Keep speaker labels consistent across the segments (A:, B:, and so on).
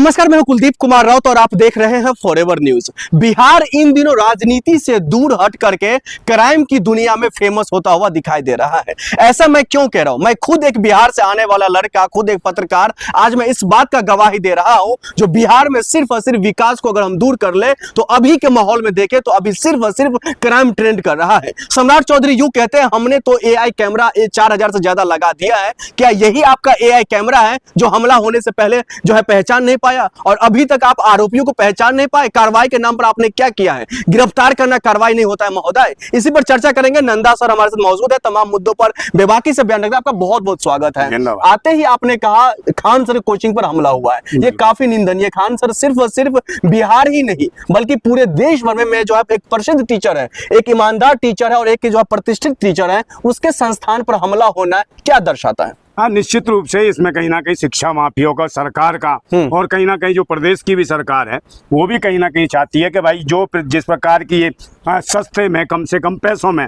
A: नमस्कार, मैं हूं कुलदीप कुमार राउत और आप देख रहे हैं फॉरएवर न्यूज। बिहार इन दिनों राजनीति से दूर हट करके क्राइम की दुनिया में फेमस होता हुआ दिखाई दे रहा है। ऐसा मैं क्यों कह रहा हूं? मैं खुद एक बिहार से आने वाला लड़का, खुद एक पत्रकार, आज मैं इस बात का गवाही दे रहा हूं जो बिहार में सिर्फ और सिर्फ विकास को अगर हम दूर कर ले तो अभी के माहौल में देखें तो अभी सिर्फ और सिर्फ क्राइम ट्रेंड कर रहा है। सम्राट चौधरी यूं कहते हैं, हमने तो AI कैमरा 4000 से ज्यादा लगा दिया है। क्या यही आपका AI कैमरा है जो हमला होने से पहले जो है पहचान नहीं पाया और अभी तक आप आरोपियों को पहचान नहीं पाए? कार्रवाई के नाम पर आपने क्या किया है? गिरफ्तार करना कार्रवाई नहीं होता है महोदय। इसी पर चर्चा करेंगे। नंदा सर हमारे साथ मौजूद है, तमाम मुद्दों पर बेबाकी से बयान रखना। आपका बहुत बहुत स्वागत है। आते ही आपने कहा खान सर कोचिंग पर हमला हुआ है, ये काफी निंदनीय। खान सर सिर्फ और सिर्फ बिहार ही नहीं बल्कि पूरे देश भर में जो है एक प्रसिद्ध टीचर है, एक ईमानदार टीचर है और एक जो है प्रतिष्ठित टीचर है, उसके संस्थान पर हमला होना क्या दर्शाता है?
B: हाँ, निश्चित रूप से इसमें कहीं ना कहीं शिक्षा माफियों का, सरकार का और कहीं ना कहीं जो प्रदेश की भी सरकार है वो भी कहीं ना कहीं चाहती है कि भाई जो जिस प्रकार की ये सस्ते में, कम से कम पैसों में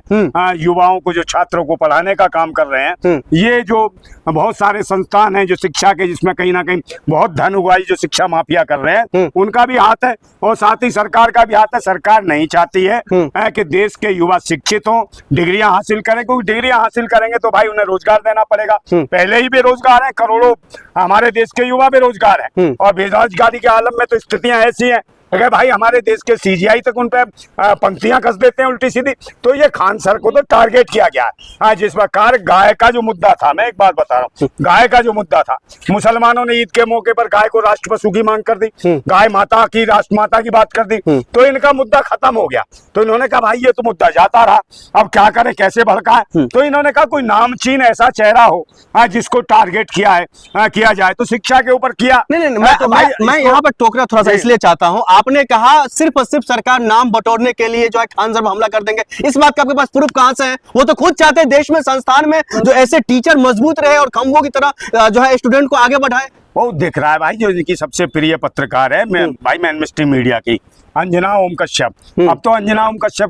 B: युवाओं को, जो छात्रों को पढ़ाने का काम कर रहे हैं, ये जो बहुत सारे संस्थान हैं जो शिक्षा के, जिसमें कहीं ना कहीं बहुत धन उगाई जो शिक्षा माफिया कर रहे हैं, उनका भी हाथ है और साथ ही सरकार का भी हाथ है। सरकार नहीं चाहती है कि देश के युवा शिक्षित हों, डिग्रियां हासिल करें, क्योंकि डिग्रियां हासिल करेंगे तो भाई उन्हें रोजगार देना पड़ेगा। पहले ही बेरोजगार हैं, करोड़ों हमारे देश के युवा बेरोजगार हैं और बेरोजगारी के आलम में तो स्थितियां ऐसी हैं अगर भाई हमारे देश के CGI तक उन पे पंक्तियां कस देते हैं उल्टी सीधी। तो ये खान सर को तो टारगेट किया गया है। जिस प्रकार गाय का जो मुद्दा था, मैं एक बात बता रहा हूँ, गाय का जो मुद्दा था, मुसलमानों ने ईद के मौके पर गाय को राष्ट्र पशु की मांग कर दी, गाय माता की, राष्ट्र माता की बात कर दी, तो इनका मुद्दा खत्म हो गया। तो इन्होंने कहा भाई ये तो मुद्दा जाता रहा, अब क्या करे, कैसे भड़काए? तो इन्होंने कहा कोई नामचीन ऐसा चेहरा हो जिसको टारगेट किया जाए, तो शिक्षा के ऊपर किया।
A: मैं यहाँ पर टोकरा थोड़ा सा इसलिए चाहता हूँ, आपने कहा सिर्फ और सिर्फ सरकार नाम बटोरने के लिए जो है खान सर पर हमला कर देंगे। इस बात का आपके पास प्रूफ कहां से है? वो तो खुद चाहते हैं देश में संस्थान में जो ऐसे टीचर मजबूत रहे और खंभों की तरह जो है स्टूडेंट को आगे बढ़ाए।
B: वो दिख रहा है भाई, जो इनकी सबसे प्रिय पत्रकार है भाई मेनस्ट्रीम मीडिया की, अंजना ओम कश्यप। अब तो अंजना ओम कश्यप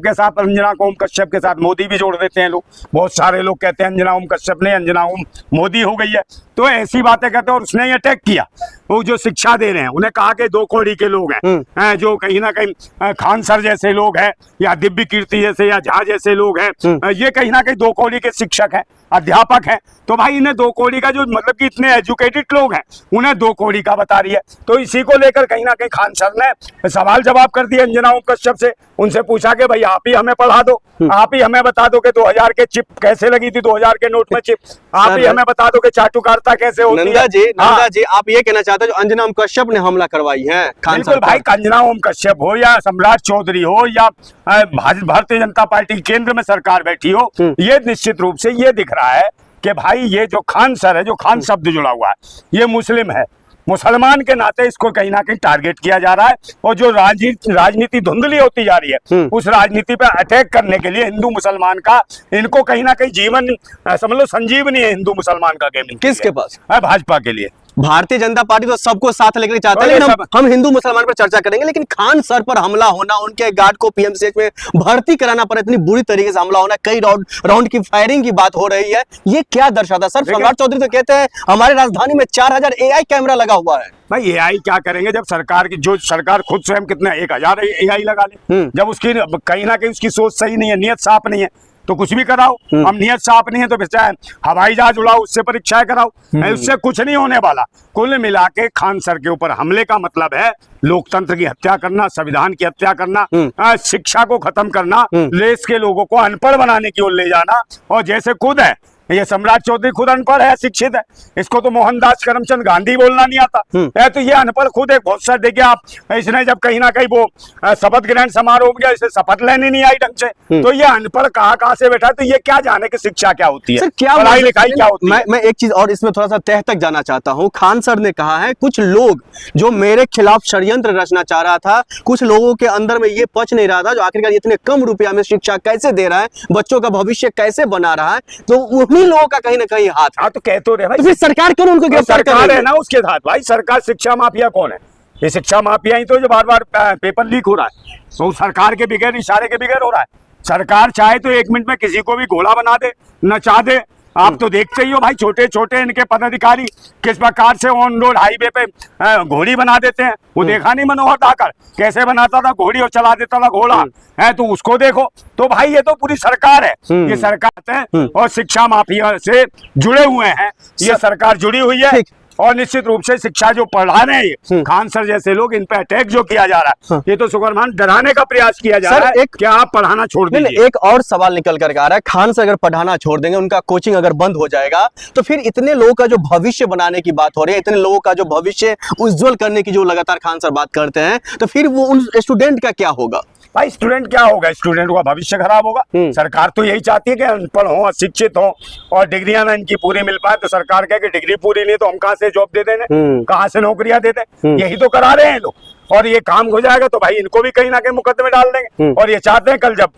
B: के साथ, मोदी भी जोड़ देते हैं लोग। बहुत सारे लोग कहते हैं अंजना ओम कश्यप नहीं, अंजना ओम मोदी हो गई है। तो ऐसी बातें कहते हैं और उसने ये अटैक किया। वो जो शिक्षा दे रहे हैं उन्हें कहा कि दो कौड़ी के लोग हैं, जो कहीं ना कहीं खान सर जैसे लोग हैं या दिव्य कीर्ति जैसे या झा जैसे लोग हैं, ये कहीं ना कहीं दो कौड़ी के शिक्षक हैं, अध्यापक हैं। तो भाई इन्हें दो कौड़ी का, जो मतलब कि इतने एजुकेटेड लोग हैं उन्हें दो कौड़ी का बता रही है। तो इसी को लेकर कहीं ना कहीं खान सर ने सवाल जवाब कर दिया अंजना ओम कश्यप से। उनसे पूछा कि भाई आप ही हमें पढ़ा दो, आप ही हमें बता दो कि 2000 के चिप कैसे लगी थी, 2000 के नोट में चिप, आप ही हमें बता दो कि चाटुकारिता कैसे होती है।
A: नंदा जी आप ये कहना चाहते हैं जो अंजना ओम कश्यप ने हमला करवाई है खान सर?
B: भाई अंजना ओम कश्यप हो या सम्राट चौधरी हो या भारतीय जनता पार्टी केंद्र में सरकार बैठी हो, ये निश्चित रूप से ये दिख रहा है कि भाई ये जो खान सर है, जो खान शब्द जुड़ा हुआ है, ये मुस्लिम है, मुसलमान के नाते इसको कहीं ना कहीं टारगेट किया जा रहा है। और जो राजनीति धुंधली होती जा रही है, उस राजनीति पर अटैक करने के लिए हिंदू मुसलमान का, इनको कहीं ना कहीं जीवन समझ लो संजीवनी है हिंदू मुसलमान का गेमिंग।
A: किसके पास?
B: भाजपा के लिए।
A: भारतीय जनता पार्टी तो सबको साथ लेकर चाहते हैं, लेकिन हम हिंदू मुसलमान पर चर्चा करेंगे। लेकिन खान सर पर हमला होना, उनके गार्ड को PMCH में भर्ती कराना पर इतनी बुरी तरीके से हमला होना, कई राउंड की फायरिंग की बात हो रही है, ये क्या दर्शाता है? सर सम्राट चौधरी तो कहते हैं हमारे राजधानी में 4000 AI कैमरा लगा हुआ है।
B: भाई AI क्या करेंगे जब सरकार की, जो सरकार खुद स्वयं कितने 1000 AI लगा ले, जब उसकी कहीं ना कहीं उसकी सोच सही नहीं है, नियत साफ नहीं है, तो कुछ भी कराओ। हम नियत साफ नहीं है तो चाहे हवाई जहाज उड़ाओ, उससे परीक्षाएं कराओ, उससे कुछ नहीं होने वाला। कुल मिला के खान सर के ऊपर हमले का मतलब है लोकतंत्र की हत्या करना, संविधान की हत्या करना, शिक्षा को खत्म करना, देश के लोगों को अनपढ़ बनाने की ओर ले जाना। और जैसे खुद है ये सम्राट चौधरी, खुद अनपढ़ है, शिक्षित है, इसको तो मोहनदास करमचंद गांधी बोलना नहीं आता है, तो ये अनपढ़ खुद एक बहुत सा। देखिए आप, इसने जब कहीं ना कहीं वो शपथ ग्रहण समारोह हो गया, इसे शपथ लेनी नहीं आई ढंग से, तो ये अनपढ़ कहाँ से बैठा है, तो ये क्या जाने की शिक्षा क्या होती है, पढ़ाई लिखाई क्या होती है।
A: मैं एक चीज और इसमें थोड़ा सा तह तक जाना चाहता हूँ। खान सर ने कहा है कुछ लोग जो मेरे खिलाफ षड्यंत्र रचना चाह रहा था, कुछ लोगों के अंदर में ये पच नहीं रहा था, जो आखिरकार इतने कम रुपया में शिक्षा कैसे दे रहा है, बच्चों का भविष्य कैसे बना रहा है, तो उन्हीं लोगों का कहीं ना कहीं हाथ है।
B: तो कह तो रहे भाई,
A: तो फिर सरकार क्यों उनको गिरफ्तार कर रही है
B: ना उसके साथ? भाई सरकार, शिक्षा माफिया कौन है? ये शिक्षा माफिया ही तो जो बार बार पेपर लीक हो रहा है, तो सरकार के बगैर, इशारे के बगैर हो रहा है। सरकार चाहे तो 1 मिनट में किसी को भी घोड़ा बना दे, नचा दे, आप तो देखते ही हो भाई, छोटे छोटे इनके पदाधिकारी किस प्रकार से ऑन रोड हाईवे पे घोड़ी बना देते हैं। वो देखा नहीं मनोहर धाकड़ कैसे बनाता था घोड़ी और चला देता था घोड़ा है, तो उसको देखो। तो भाई ये तो पूरी सरकार है, ये सरकार है और शिक्षा माफिया से जुड़े हुए हैं, ये सरकार जुड़ी हुई है। और निश्चित रूप से शिक्षा जो पढ़ा रहे हैं खान सर जैसे लोग, इन पे अटैक जो किया जा रहा है, ये तो सुकरमान डराने का प्रयास किया जा रहा है। क्या आप पढ़ाना छोड़ दीजिए।
A: एक और सवाल निकल कर आ रहा है, खान सर अगर पढ़ाना छोड़ देंगे, उनका कोचिंग अगर बंद हो जाएगा, तो फिर इतने लोगों का जो भविष्य बनाने की बात हो रही है, इतने लोगों का जो भविष्य उज्जवल करने की जो लगातार खान सर बात करते हैं, तो फिर वो उन स्टूडेंट का क्या होगा?
B: भाई स्टूडेंट क्या होगा, स्टूडेंट का भविष्य खराब होगा। सरकार तो यही चाहती है कि अनपढ़ हो, अशिक्षित हो और डिग्रियां ना इनकी पूरी मिल पाए। तो सरकार कहे कि डिग्री पूरी नहीं तो हम कहाँ से जॉब दे दें, कहाँ से नौकरियां दे दें, यही तो करा रहे हैं लोग। और ये काम हो जाएगा तो भाई इनको भी कहीं ना कहीं मुकदमे डाल देंगे। और ये चाहते हैं कल जब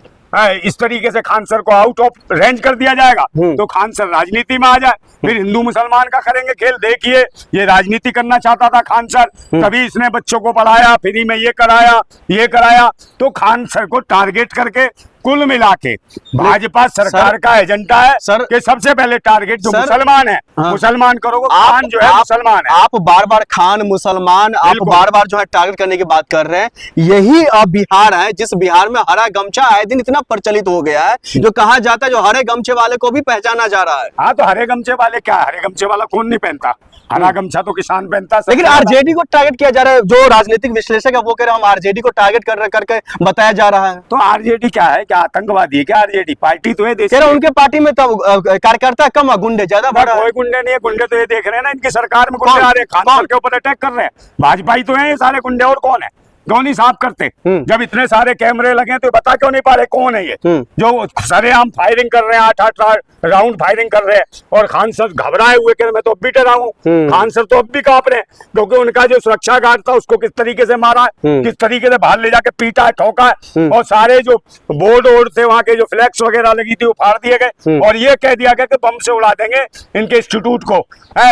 B: इस तरीके से खान सर को आउट ऑफ रेंज कर दिया जाएगा तो खान सर राजनीति में आ जाए, फिर हिंदू मुसलमान का करेंगे खेल। देखिए ये राजनीति करना चाहता था खान सर, तभी इसने बच्चों को पढ़ाया, फ्री में ये कराया। तो खान सर को टारगेट करके कुल मिला के भाजपा सरकार का एजेंडा है सर कि सबसे पहले टारगेट जो मुसलमान है, मुसलमान करोगे। खान जो है मुसलमान है। आप
A: बार बार खान मुसलमान, आप बार बार जो है टारगेट करने की बात कर रहे हैं। यही बिहार है जिस बिहार में हरा गमछा आए दिन इतना प्रचलित हो गया है, जो कहा जाता है जो हरे गमछे वाले को भी पहचाना जा रहा है।
B: हाँ तो हरे गमछे वाले क्या, हरे गमछे वाला कौन नहीं पहनता, हरा गमछा तो किसान पहनता।
A: लेकिन आरजेडी को टारगेट किया जा रहा है, जो राजनीतिक विश्लेषक है वो कह रहे हैं हम आरजेडी को टारगेट करके बताया जा रहा है।
B: तो आरजेडी क्या है, क्या आतंकवादी है क्या आरजेडी? पार्टी तो है देश की।
A: उनके पार्टी में तो कार्यकर्ता कम है, गुंडे ज्यादा बड़ा।
B: कोई गुंडे नहीं है, गुंडे तो ये देख रहे हैं ना इनकी सरकार में गुंडे आ रहे हैं, खान सर के ऊपर अटैक कर रहे हैं। भाजपा ही तो है ये सारे गुंडे, और कौन है? क्यों नहीं साफ करते? जब इतने सारे कैमरे लगे तो बता क्यों नहीं पा रहे कौन है ये जो सरेआम फायरिंग कर रहे हैं, 8-8 राउंड फायरिंग कर रहे हैं। और खान सर घबराए हुए कि मैं तो अब भी डरा हूँ। खान सर तो अब भी कांप रहे हैं, क्योंकि उनका जो सुरक्षा गार्ड था उसको किस तरीके से मारा है, किस तरीके से बाहर ले जाके पीटा है, ठोका है। और सारे जो बोर्ड वोर्ड थे वहां के जो फ्लैक्स वगैरह लगी थी वो फाड़ दिए गए। और ये कह दिया गया कि बम से उड़ा देंगे इनके इंस्टीट्यूट को,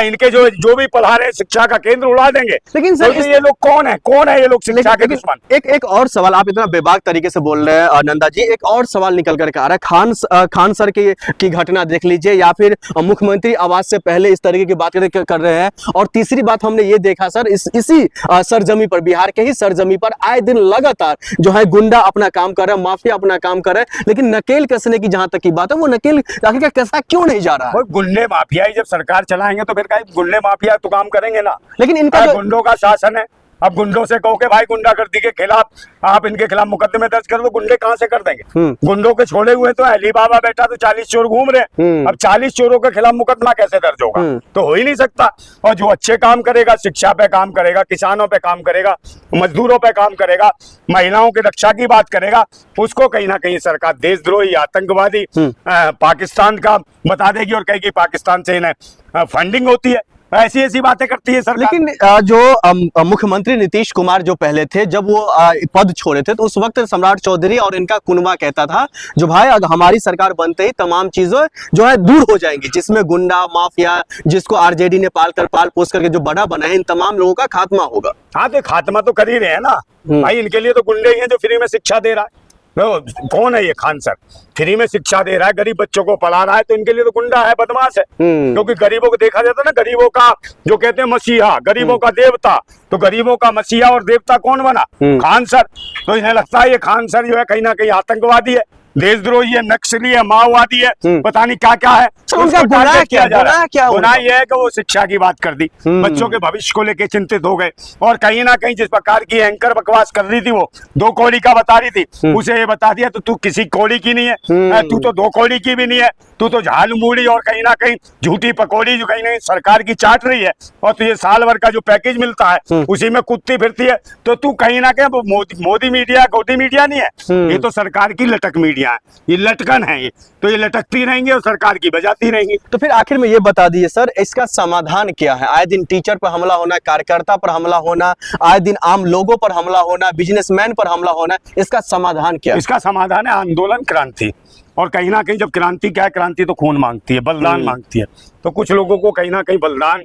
B: इनके जो भी पढ़ा रहे शिक्षा का केंद्र उड़ा देंगे। लेकिन सर ये लोग कौन है ये लोग शिक्षा के दुश्मन।
A: एक और सवाल, आप इतना बेबाक तरीके से बोल रहे हैं नंदा जी, एक और सवाल निकल करके आ रहा है। खान सर की घटना देख लीजिए, या फिर मुख्यमंत्री आवास से पहले इस तरीके की बात कर रहे हैं। और तीसरी बात हमने ये देखा सर, इसी सरजमी पर, बिहार के ही सरजमी पर आए दिन लगातार जो है गुंडा अपना काम कर रहा है, माफिया अपना काम कर रहा है। लेकिन नकेल कसने की जहां तक की बात है, वो नकेल आखिर कसा क्यों नहीं जा रहा है?
B: गुंडे माफिया ही जब सरकार चलाएंगे तो फिर गुंडे माफिया तो काम करेंगे ना।
A: लेकिन इनका
B: गुंडों का शासन है। अब गुंडों से कहो कि भाई गुंडागर्दी के खिलाफ आप इनके खिलाफ मुकदमे दर्ज कर दो, गुंडे कहां से कर देंगे? गुंडों के छोड़े हुए तो अली बाबा बैठा तो 40 चोर घूम रहे। अब 40 चोरों के खिलाफ मुकदमा कैसे दर्ज होगा? तो हो ही नहीं सकता। और जो अच्छे काम करेगा, शिक्षा पे काम करेगा, किसानों पे काम करेगा, मजदूरों पे काम करेगा, महिलाओं की रक्षा की बात करेगा, उसको कहीं ना कहीं सरकार देशद्रोही, आतंकवादी, पाकिस्तान का बता देगी और कहेगी पाकिस्तान से इन्हें फंडिंग होती है। ऐसी बातें करती है सरकार।
A: लेकिन जो मुख्यमंत्री नीतीश कुमार जो पहले थे, जब वो पद छोड़े थे, तो उस वक्त सम्राट चौधरी और इनका कुनबा कहता था जो भाई अगर हमारी सरकार बनते ही तमाम चीजें जो है दूर हो जाएंगी, जिसमें गुंडा माफिया जिसको आरजेडी ने पाल पोस करके जो बड़ा बना है, इन तमाम लोगों का खात्मा होगा।
B: हाँ तो खात्मा तो कर ही रहे हैं ना भाई, इनके लिए तो गुंडे ही हैं जो फ्री में शिक्षा दे रहा है। कौन है ये खान सर? फ्री में शिक्षा दे रहा है, गरीब बच्चों को पढ़ा रहा है, तो इनके लिए तो गुंडा है, बदमाश है। क्योंकि गरीबों को देखा जाता है ना, गरीबों का जो कहते हैं मसीहा, गरीबों का देवता, तो गरीबों का मसीहा और देवता कौन बना? खान सर। तो इन्हें लगता है ये खान सर जो है कहीं ना कहीं आतंकवादी है, देशद्रोही है, नक्सली है, माओवादी है, पता नहीं क्या क्या है।
A: उनका गुनाह क्या है?
B: गुनाह यह है कि वो शिक्षा की बात कर दी, बच्चों के भविष्य को लेकर चिंतित हो गए। और कहीं ना कहीं जिस प्रकार की एंकर बकवास कर रही थी, वो 2 कौड़ी का बता रही थी, उसे ये बता दिया तो तू किसी कौड़ी की नहीं है, तू तो 2 कौड़ी की भी नहीं है, तू तो झाल मूड़ी और कहीं ना कहीं झूठी पकौड़ी जो कहीं ना सरकार की चाट रही है। और तुझे साल भर का जो पैकेज मिलता है उसी में कूदती फिरती है, तो तू कहीं ना कहीं मोदी मीडिया, गोदी मीडिया नहीं है, ये तो सरकार की लटक मीडिया है, ये लटकन है। ये तो ये लटकती रहेंगी और सरकार की बजाती रहेंगी।
A: तो फिर आखिर में ये बता दीजिए सर, इसका समाधान क्या है? आए दिन टीचर पर हमला होना, कार्यकर्ता पर हमला होना, आए दिन आम लोगों पर हमला होना, बिजनेसमैन पर हमला होना, इसका समाधान क्या है?
B: इसका समाधान है आंदोलन, क्रांति। और कहीं ना कहीं जब क्रांति, क्या है क्रांति तो खून मांगती है, बलिदान मांगती है। तो कुछ लोगों को कहीं ना कहीं बलिदान,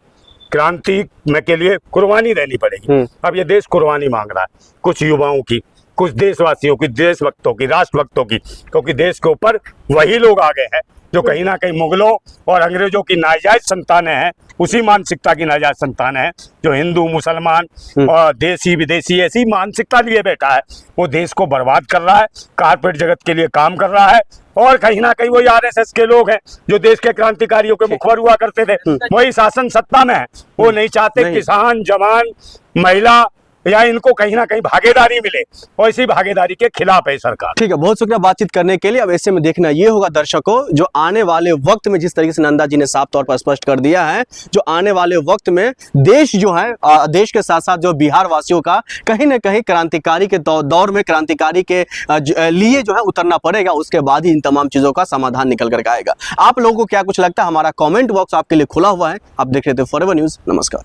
B: क्रांति में के लिए कुर्बानी देनी पड़ेगी। अब ये देश कुर्बानी मांग रहा है, कुछ युवाओं की, कुछ देशवासियों की, देशभक्तों की, राष्ट्रभक्तों की, क्योंकि देश के ऊपर वही लोग आ गए हैं जो कहीं ना कहीं मुगलों और अंग्रेजों की नाजायज संतानें हैं, उसी मानसिकता की नाजायज संतान है, जो हिंदू मुसलमान और देसी विदेशी ऐसी मानसिकता लिए बैठा है। वो देश को बर्बाद कर रहा है, कारपोरेट जगत के लिए काम कर रहा है। और कहीं ना कहीं वही आरएसएस के लोग हैं जो देश के क्रांतिकारियों के मुखबर हुआ करते थे, वही शासन सत्ता में है। वो नहीं चाहते किसान, जवान, महिला या इनको कहीं ना कहीं भागीदारी मिले, और इसी भागीदारी के खिलाफ है सरकार।
A: ठीक है, बहुत शुक्रिया बातचीत करने के लिए। अब ऐसे में देखना ये होगा दर्शकों, जो आने वाले वक्त में, जिस तरीके से नंदा जी ने साफ तौर पर स्पष्ट कर दिया है, जो आने वाले वक्त में देश जो है, देश के साथ साथ जो बिहार वासियों का कहीं ना कहीं क्रांतिकारी के दौर में क्रांतिकारी के लिए जो है उतरना पड़ेगा। उसके बाद ही इन तमाम चीजों का समाधान निकल कर आएगा। आप लोगों को क्या कुछ लगता है, हमारा कॉमेंट बॉक्स आपके लिए खुला हुआ है। आप देख रहे थे फॉरएवर न्यूज। नमस्कार।